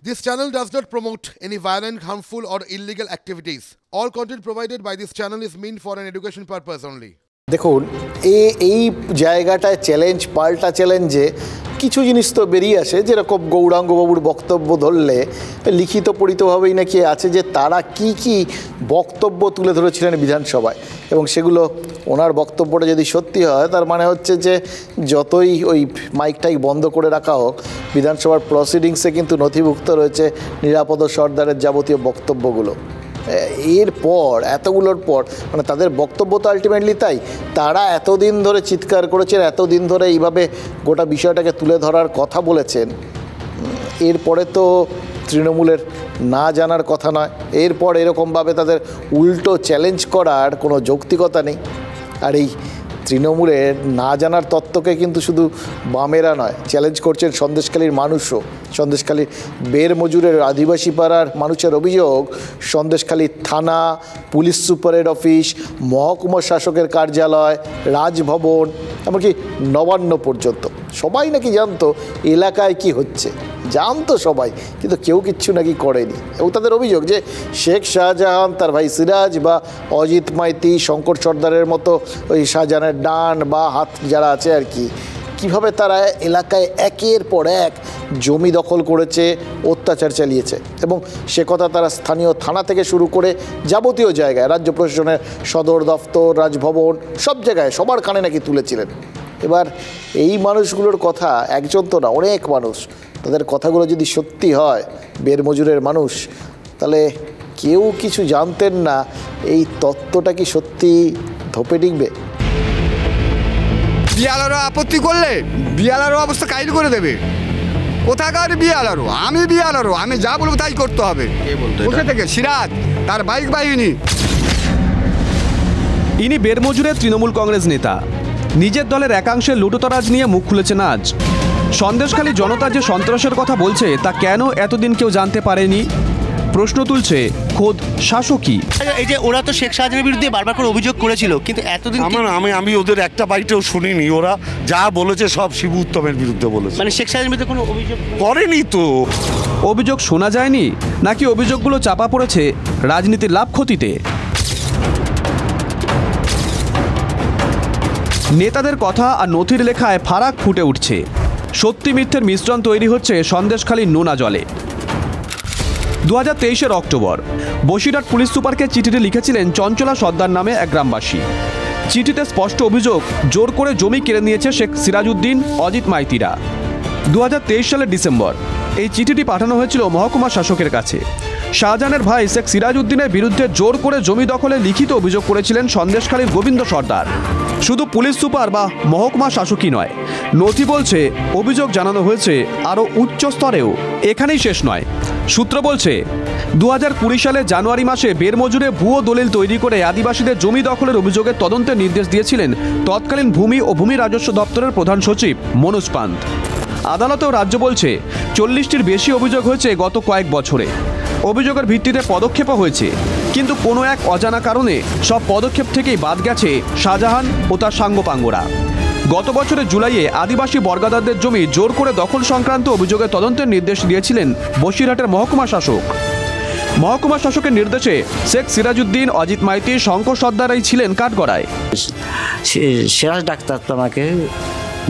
This channel does not promote any violent, harmful, or illegal activities. All content provided by this channel is meant for an education purpose only. দেখুন এই জায়গাটায় challenge পাল্টা চ্যালেঞ্জে কিছু জিনিস তো বেরিয়ে আসে, যেরকম গৌরাঙ্গবাবুর বক্তব্য ধরলে লিখিত পরিতভাবেই নাকি আছে যে তারা কি বক্তব্য তুলে ধরেছিলেন বিধানসভায়, এবং সেগুলো ওনার বক্তব্যটা যদি সত্যি হয় তার মানে হচ্ছে যে যতই ওই মাইকটাই বন্ধ করে রাখা হোক, বিধানসভার প্রসিডিংসে কিন্তু নথিভুক্ত রয়েছে নিরাপদ সর্দারের যাবতীয় বক্তব্যগুলো। এরপর এতগুলোর পর মানে তাদের বক্তব্য তো আলটিমেটলি তাই, তারা এতদিন ধরে চিৎকার করেছেন, এতদিন ধরে এইভাবে গোটা বিষয়টাকে তুলে ধরার কথা বলেছেন, এরপরে তো তৃণমূলের না জানার কথা নয়। এরপর এরকমভাবে তাদের উল্টো চ্যালেঞ্জ করার কোনো যৌক্তিকতা নেই। আর এই তৃণমূলের না জানার তত্ত্বকে কিন্তু শুধু বামেরা নয়, চ্যালেঞ্জ করছেন সন্দেশখালীর মানুষও। সন্দেশখালীর বের মজুরের আদিবাসী পাড়ার মানুষের অভিযোগ, সন্দেশখালী থানা, পুলিশ সুপারের অফিস, মহকুমা শাসকের কার্যালয়, রাজভবন, এমনকি নবান্ন পর্যন্ত সবাই নাকি জানতো এলাকায় কি হচ্ছে, জানতো সবাই, কিন্তু কেউ কিচ্ছু নাকি করেনি। এবং তাদের অভিযোগ যে শেখ শাহজাহান, তার ভাই সিরাজ বা অজিত মাইতি, শঙ্কর সর্দারের মতো ওই শাহজাহানের ডান বা হাত যারা আছে আর কি, কীভাবে তারা এলাকায় একের পর এক জমি দখল করেছে, অত্যাচার চালিয়েছে। এবং সে কথা তারা স্থানীয় থানা থেকে শুরু করে যাবতীয় জায়গায়, রাজ্য প্রশাসনের সদর দফতর, রাজভবন, সব জায়গায় সবার কানে নাকি তুলেছিলেন। এবার এই মানুষগুলোর কথা একজন তো না, অনেক মানুষ, তাদের কথাগুলো যদি সত্যি হয়, বের মজুরের মানুষ, তাহলে কেউ কিছু জানতেন না, এই তত্ত্বটা কি সত্যি ধোপে টিকবে? বিয়ালারও আপত্তি করলে বিয়ালারও অবস্থা কাইল করে দেবে। কোথাকার বিয়ালারও? আমি বিয়ালারও, আমি যা বলবো তাই করতে হবে। বসে থেকে সিরাজ, তার বাইক বাহিনী। ইনি বেরমজুরের তৃণমূল কংগ্রেস নেতা। নিজের দলের একাংশের লুটোতরাজ নিয়ে মুখ খুলেছেন আজ। সন্দেশখালী জনতা যে সন্ত্রাসের কথা বলছে তা কেন এতদিন কেউ জানতে পারেনি প্রশ্ন তুলছে খোদ শাসকই। এই যে ওরা তো শেখ শাহজাহানের বিরুদ্ধে বারবার করে অভিযোগ করেছিল, কিন্তু এতদিন আমি ওদের একটা বাইটেও শুনিনি। ওরা যা বলেছে সব শিবু উত্তমের বিরুদ্ধে বলেছে, মানে শেখ শাহজাহানের বিরুদ্ধে কোনো অভিযোগ করেনি। তো অভিযোগ শোনা যায়নি নাকি অভিযোগগুলো চাপা পড়েছে রাজনীতির লাভ ক্ষতিতে? নেতাদের কথা আর নথির লেখায় ফারাক ফুটে উঠছে। সত্যি মিথ্যের মিশ্রণ তৈরি হচ্ছে সন্দেশখালীর নোনা জলে। 2023 অক্টোবর বসিরহাট পুলিশ সুপারকে চিঠিটি লিখেছিলেন চঞ্চলা সর্দার নামে এক গ্রামবাসী। চিঠিতে স্পষ্ট অভিযোগ, জোর করে জমি কেড়ে নিয়েছে শেখ সিরাজউদ্দিন, অজিত মাইতিরা। 2023 সালের ডিসেম্বর এই চিঠিটি পাঠানো হয়েছিল মহকুমা শাসকের কাছে। শাহজাহানের ভাই শেখ সিরাজউদ্দিনের বিরুদ্ধে জোর করে জমি দখলে লিখিত অভিযোগ করেছিলেন সন্দেশখালীর গোবিন্দ সর্দার। শুধু পুলিশ সুপার বা মহকুমা শাসকই নয়, নথি বলছে অভিযোগ জানানো হয়েছে আরও উচ্চ স্তরেও। এখানেই শেষ নয়। সূত্র বলছে 2020 সালে জানুয়ারি মাসে বেরমজুরে ভুয়ো দলিল তৈরি করে আদিবাসীদের জমি দখলের অভিযোগের তদন্তের নির্দেশ দিয়েছিলেন তৎকালীন ভূমি ও ভূমি রাজস্ব দপ্তরের প্রধান সচিব মনোজ পান্ত। আদালতেও রাজ্য বলছে 40টির বেশি অভিযোগ হয়েছে গত কয়েক বছরে। অভিযোগের ভিত্তিতে পদক্ষেপও হয়েছে, কিন্তু কোনো এক অজানা কারণে সব পদক্ষেপ থেকেই বাদ গেছে শাহজাহান ও তার সাঙ্গপাঙ্গরা। গত বছরের জুলাইয়ে আদিবাসী বর্গাদারদের জমি জোর করে দখল সংক্রান্ত অভিযোগের তদন্তের নির্দেশ দিয়েছিলেন বসিরহাটের মহকুমা শাসক। মহকুমা শাসকের নির্দেশে শেখ সিরাজউদ্দিন, অজিত মাইতি, শঙ্কর সর্দারাই ছিলেন কাঠগড়ায়। সিরাজ ডাক্তার তো আমাকে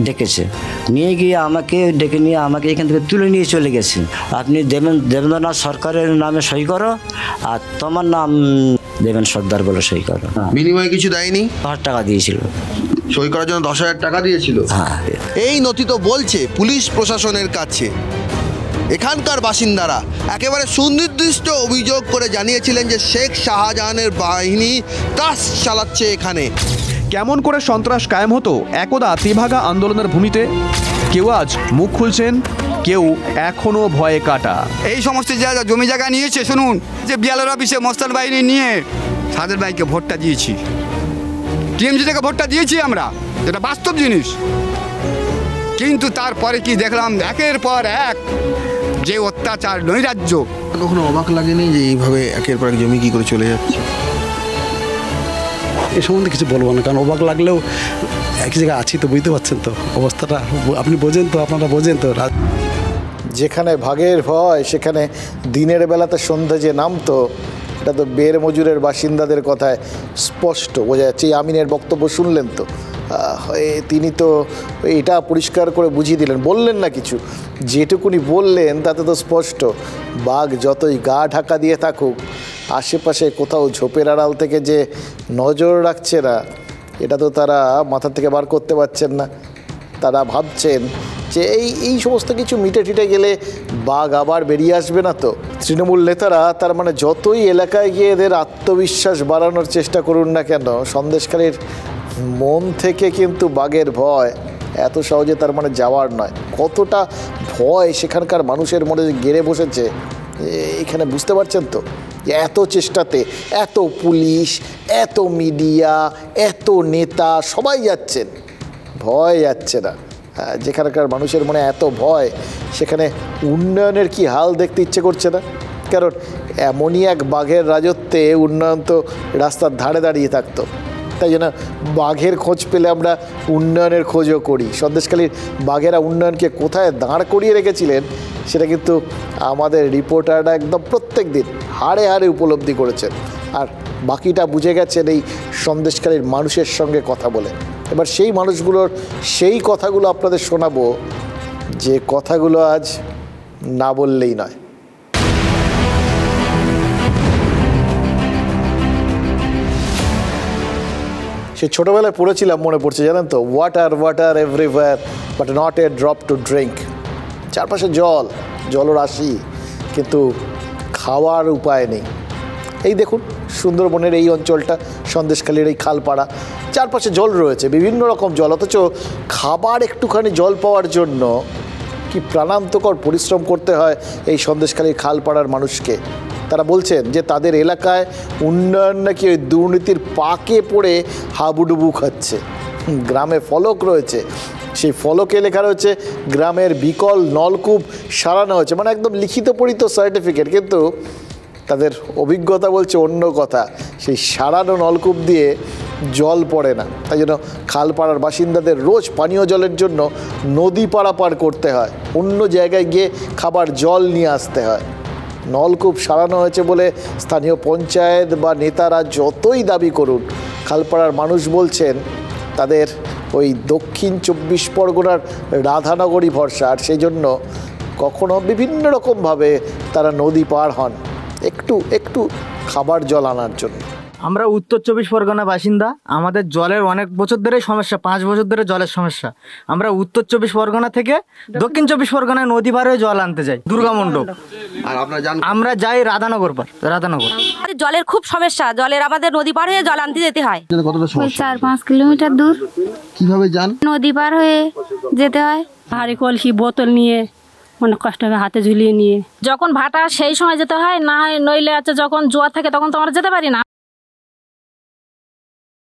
ডেকেছে, নিয়ে গিয়ে ডেকে নিয়ে আমাকে এখান থেকে তুলে নিয়ে চলে গেছে। আপনি দেবেন্দ্রনাথ সরকারের নামে সই করো, আর তোমার নাম দেবেন সর্দার বলে সই করো। বিনিময়ে কিছু দেয়নি? 1000 টাকা দিয়েছিল সই করার জন্য। 10,000 টাকা দিয়েছিল। হ্যাঁ। এই নথি তো বলছে পুলিশ প্রশাসনের কাছে এখানকার বাসিন্দারা একেবারে সুনির্দিষ্ট অভিযোগ করে জানিয়েছিলেন যে শেখ শাহজাহানের বাহিনী ত্রাস চালাচ্ছে এখানে। কেমন করে সন্ত্রাস কায়েম হতো একদা তেভাগা আন্দোলনের ভূমিতে? কেউ আজ মুখ খুলছেন, কেউ এখনো ভয়ে কাটা। এই সমস্ত জায়গা জমি জায়গা নিয়েছে, শুনুন, যে বিয়ালার অফিসে মস্তান বাহিনী নিয়ে সাদের ভাইকে ভোটটা দিয়েছি, টিএমসি থেকে ভোটটা দিয়েছি আমরা, এটা বাস্তব জিনিস। কিন্তু তারপরে কি দেখলাম, একের পর এক যে অত্যাচার, নৈরাজ্য। কখনো অবাক লাগেনি যে এইভাবে একের পর এক জমি কি করে চলে যাচ্ছে? এ সম্বন্ধে কিছু বলবো না, কারণ অবাক লাগলেও এক জায়গায় আছি তো, বুঝতে পারছেন তো অবস্থাটা, আপনি বোঝেন তো, আপনারা বোঝেন তো। যেখানে ভাগের ভয় সেখানে দিনের বেলাতে সন্ধ্যা যে নামতো, এটা তো বের মজুরের বাসিন্দাদের কথায় স্পষ্ট বোঝা যাচ্ছে। এই আমিনের বক্তব্য শুনলেন তো, তিনি তো এটা পরিষ্কার করে বুঝিয়ে দিলেন, বললেন না কিছু, যেটুকুনি বললেন তাতে তো স্পষ্ট বাঘ যতই গা ঢাকা দিয়ে থাকুক, আশেপাশে কোথাও ঝোপের আড়াল থেকে যে নজর রাখছে না, এটা তো তারা মাথা থেকে বার করতে পারছেন না। তারা ভাবছেন যে এই সমস্ত কিছু মিটে টিটে গেলে বাঘ আবার বেরিয়ে আসবে না তো। তৃণমূল নেতারা তার মানে যতই এলাকায় গিয়ে এদের আত্মবিশ্বাস বাড়ানোর চেষ্টা করুন না কেন, সন্দেশখালীর মন থেকে কিন্তু বাঘের ভয় এত সহজে তার মানে যাওয়ার নয়। কতটা ভয় সেখানকার মানুষের মনে গেড়ে বসেছে এখানে বুঝতে পারছেন তো। এত চেষ্টাতে এত পুলিশ, এত মিডিয়া, এত নেতা সবাই যাচ্ছেন, ভয় যাচ্ছে না। যেখানকার মানুষের মনে এত ভয়, সেখানে উন্নয়নের কি হাল দেখতে ইচ্ছে করছে না। কারণ এমনই এক বাঘের রাজত্বে উন্নয়ন তো রাস্তার ধারে দাঁড়িয়ে থাকতো। তাই জন্য বাঘের খোঁজ পেলে আমরা উন্নয়নের খোঁজও করি। সন্দেশখালীর বাঘেরা উন্নয়নকে কোথায় দাঁড় করিয়ে রেখেছিলেন সেটা কিন্তু আমাদের রিপোর্টাররা একদম প্রত্যেক দিন হাড়ে হাড়ে উপলব্ধি করেছেন, আর বাকিটা বুঝে গেছেন এই সন্দেশখালীর মানুষের সঙ্গে কথা বলে। এবার সেই মানুষগুলোর সেই কথাগুলো আপনাদের শোনাবো, যে কথাগুলো আজ না বললেই নয়। সে ছোটোবেলায় পড়েছিলাম, মনে পড়ছে জানেন তো, water water everywhere but not a drop to drink. চারপাশে জল, জলরাশি, কিন্তু খাওয়ার উপায় নেই। এই দেখুন সুন্দরবনের এই অঞ্চলটা, সন্দেশখালীর এই খালপাড়া, চারপাশে জল রয়েছে, বিভিন্ন রকম জল, অথচ খাবার একটুখানি জল পাওয়ার জন্য কি প্রাণান্তকর পরিশ্রম করতে হয় এই সন্দেশখালীর খালপাড়ার মানুষকে। তারা বলছেন যে তাদের এলাকায় উন্নয়ন নাকি ওই দুর্নীতির পাকে পড়ে হাবুডুবু খাচ্ছে। গ্রামে ফলক রয়েছে, সেই ফলকে লেখা রয়েছে গ্রামের বিকল নলকূপ সারানো হয়েছে, মানে একদম লিখিত পড়িত সার্টিফিকেট, কিন্তু তাদের অভিজ্ঞতা বলছে অন্য কথা। সেই সারানো নলকূপ দিয়ে জল পড়ে না, তাই জন্য খালপাড়ার বাসিন্দাদের রোজ পানীয় জলের জন্য নদী পারাপার করতে হয়, অন্য জায়গায় গিয়ে খাবার জল নিয়ে আসতে হয়। নলকূপ সারানো হয়েছে বলে স্থানীয় পঞ্চায়েত বা নেতারা যতই দাবি করুন, খালপাড়ার মানুষ বলছেন তাদের ওই দক্ষিণ 24 পরগনার রাধানগরী ভরসা, আর সেই জন্য কখনো বিভিন্ন রকমভাবে তারা নদী পার হন একটু একটু খাবার জল আনার জন্য। আমরা উত্তর 24 পরগনা বাসিন্দা, আমাদের জলের অনেক বছর ধরেই সমস্যা, 5 বছর ধরে জলের সমস্যা। আমরা উত্তর 24 পরগনা থেকে দক্ষিণ 24 পরগনায় নদী পার হয়ে জল আনতে যাই দুর্গা মণ্ডপ, আর আমরা যাই রাধানগর পার। রাধানগর জলের খুব সমস্যা, জলের আমাদের নদী পার হয়ে জল আনতে যেতে হয়। 4-5 কিলোমিটার দূর। কিভাবে যান? নদী পার হয়ে যেতে হয়। ভারী কলসি বোতল নিয়ে অনেক কষ্ট হবে, হাতে ঝুলিয়ে নিয়ে। যখন ভাটা সেই সময় যেতে হয়, না হয় নইলে আছে যখন জোয়ার থাকে তখন তো আমরা যেতে পারি না।